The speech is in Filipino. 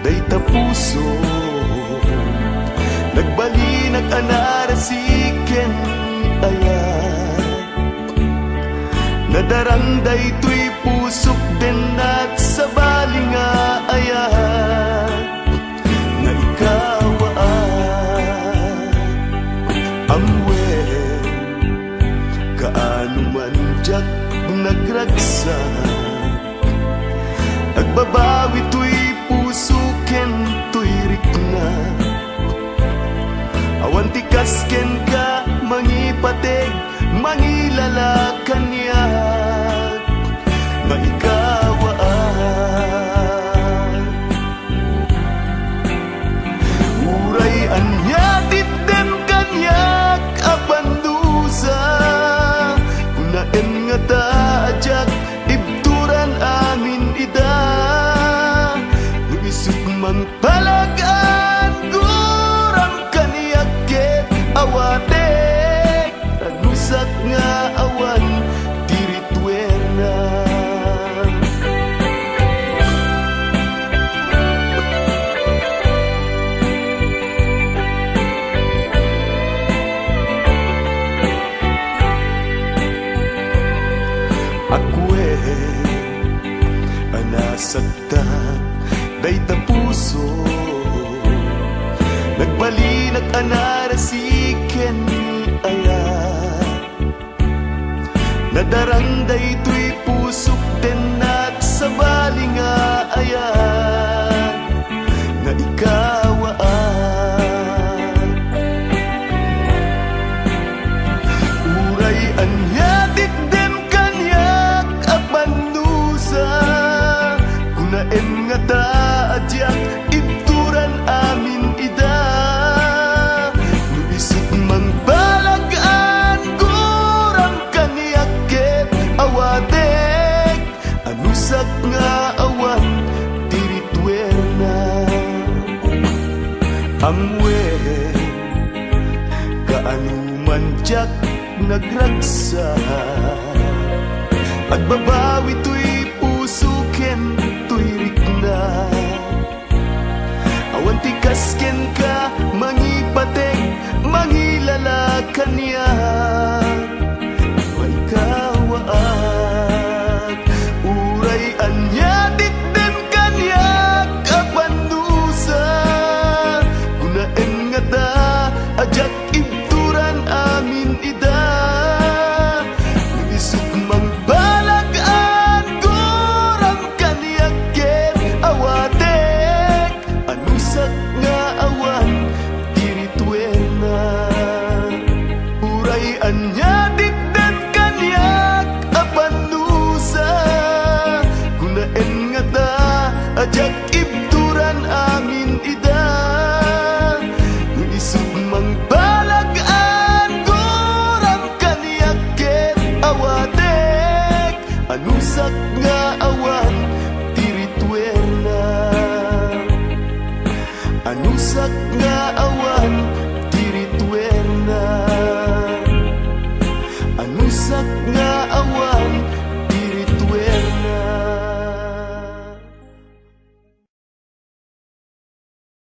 dayta puso nagbali nag-anarasiken ayat nadarang daytoy pusok din at sa bali nga ayat na ikaw amwen kaano man jak nagragsak agbabawi to'y puso ken to'y rikna awan tikas ken ka mangipateg mangilalakan niya nga ikaw uray anya titten kanyak apandusa kunaen nga taajak ibturan amin ida isip mang palagaan gurang kaniyaket awatek agusak nga awan tiritwena anasagdak dayta puso nagbali nag-anarasiken ayat nadarang daytoy pusok din at sa bali nga ayat na ikaw uray anyatik din kanyak apanusa kunaen nga taadyak ibturan amin ida nuisip mang balagaan gurang kaniyaket awadek anusak nga awan tiritwerna amwen kaano man jak nagragsak agbabawi to'y puso ken to'y rikna awan tikas ken ka mangipateg mangilalakan niya maikawaat uray anyatik din kanyak apanusa kunaen nga ta ajak ibturan amin ida isip mang balagaan gurang kaniyaket awatek anusak nga awan tiritwena uray anyatik din kanyak apanusa kunaen nga ta ajak ibturan amin ida isip mang balagaan gurang kaniyaket awatek anusak nga